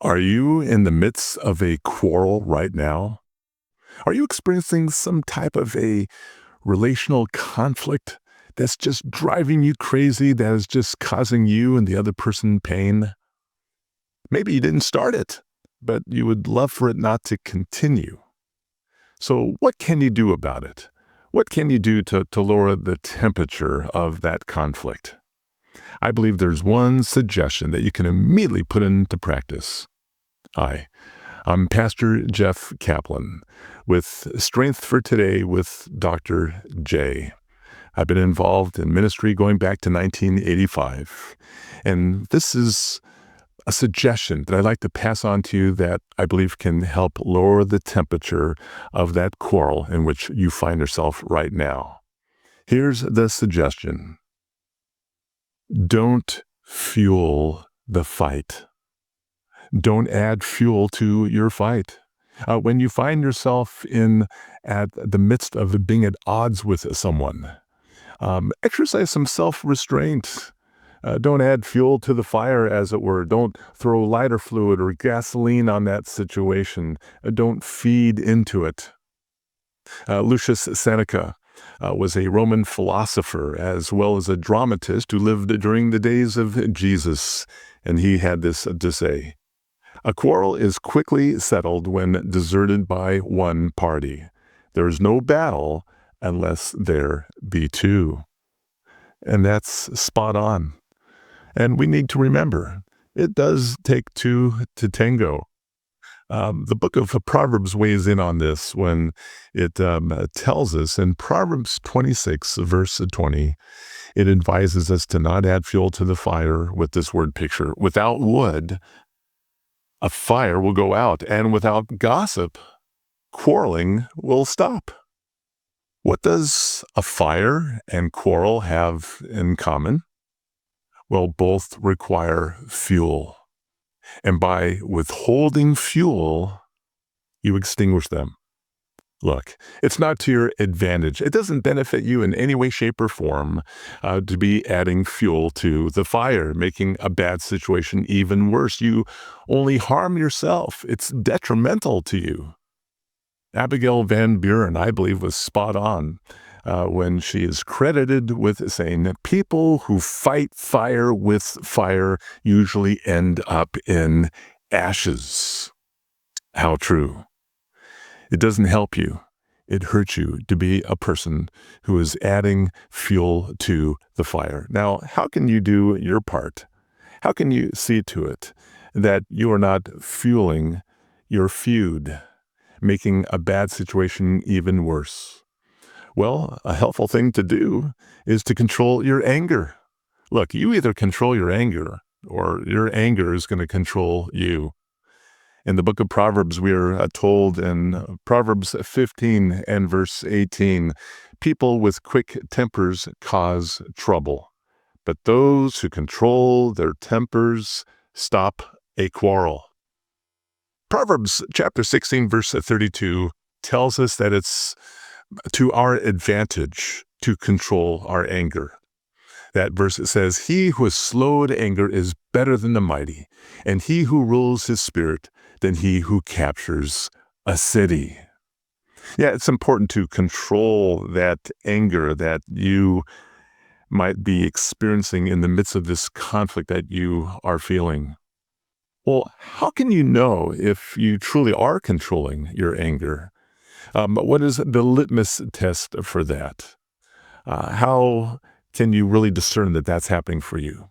Are you in the midst of a quarrel right now? Are you experiencing some type of a relational conflict that's just driving you crazy, that is just causing you and the other person pain? Maybe you didn't start it, but you would love for it not to continue. So, what can you do about it? What can you do to lower the temperature of that conflict? I believe there's one suggestion that you can immediately put into practice. Hi. I'm Pastor Jeff Kaplan with Strength for Today with Dr. J. I've been involved in ministry going back to 1985. And this is a suggestion that I'd like to pass on to you that I believe can help lower the temperature of that quarrel in which you find yourself right now. Here's the suggestion. Don't fuel the fight. Don't add fuel to your fight. When you find yourself at the midst of being at odds with someone, exercise some self-restraint. Don't add fuel to the fire, as it were. Don't throw lighter fluid or gasoline on that situation. Don't feed into it. Lucius Seneca was a Roman philosopher as well as a dramatist who lived during the days of Jesus, and he had this to say. A quarrel is quickly settled when deserted by one party. There is no battle unless there be two. And that's spot on. And we need to remember, it does take two to tango. The book of Proverbs weighs in on this when it tells us in Proverbs 26, verse 20, it advises us to not add fuel to the fire with this word picture. Without wood, a fire will go out, and without gossip, quarreling will stop. What does a fire and quarrel have in common? Well, both require fuel. And by withholding fuel, you extinguish them. Look, it's not to your advantage. It doesn't benefit you in any way, shape, or form to be adding fuel to the fire, making a bad situation even worse. You only harm yourself. It's detrimental to you. Abigail Van Buren, I believe, was spot on when she is credited with saying that people who fight fire with fire usually end up in ashes. How true. It doesn't help you. It hurts you to be a person who is adding fuel to the fire. Now, how can you do your part? How can you see to it that you are not fueling your feud, making a bad situation even worse? Well, a helpful thing to do is to control your anger. Look, you either control your anger or your anger is going to control you. In the book of Proverbs, we are told in Proverbs 15 and verse 18, people with quick tempers cause trouble, but those who control their tempers stop a quarrel. Proverbs chapter 16, verse 32 tells us that it's to our advantage to control our anger. That verse says, he who is slow to anger is better than the mighty, and he who rules his spirit than he who captures a city. Yeah, it's important to control that anger that you might be experiencing in the midst of this conflict that you are feeling. Well, how can you know if you truly are controlling your anger? What is the litmus test for that? How can you really discern that that's happening for you?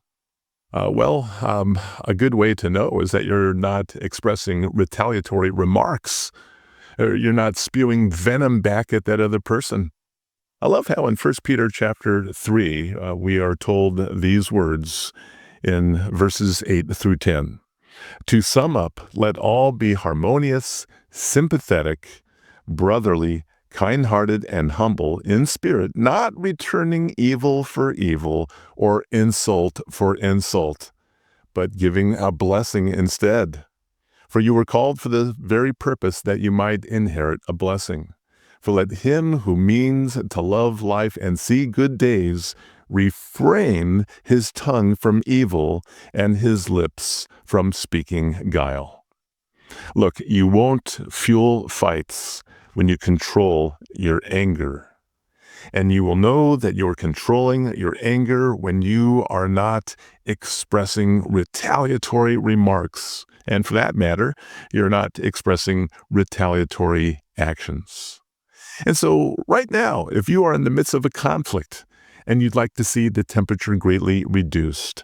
A good way to know is that you're not expressing retaliatory remarks, or you're not spewing venom back at that other person. I love how in 1 Peter chapter 3, we are told these words in verses 8 through 10. To sum up, let all be harmonious, sympathetic, brotherly, kind-hearted, and humble in spirit, not returning evil for evil or insult for insult, but giving a blessing instead. For you were called for the very purpose that you might inherit a blessing. For let him who means to love life and see good days refrain his tongue from evil and his lips from speaking guile. Look, you won't fuel fights when you control your anger. And you will know that you're controlling your anger when you are not expressing retaliatory remarks. And for that matter, you're not expressing retaliatory actions. And so, right now, if you are in the midst of a conflict and you'd like to see the temperature greatly reduced,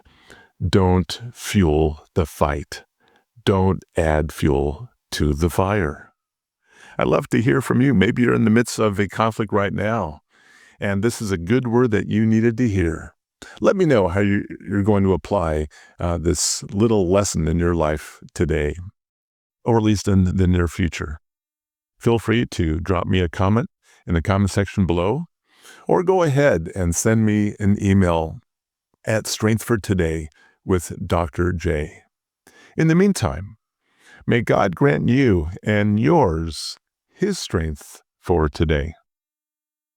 don't fuel the fight. Don't add fuel to the fire. I'd love to hear from you. Maybe you're in the midst of a conflict right now, and this is a good word that you needed to hear. Let me know how you're going to apply this little lesson in your life today, or at least in the near future. Feel free to drop me a comment in the comment section below, or go ahead and send me an email at Strength for Today with Dr. J. In the meantime, may God grant you and yours His strength for today.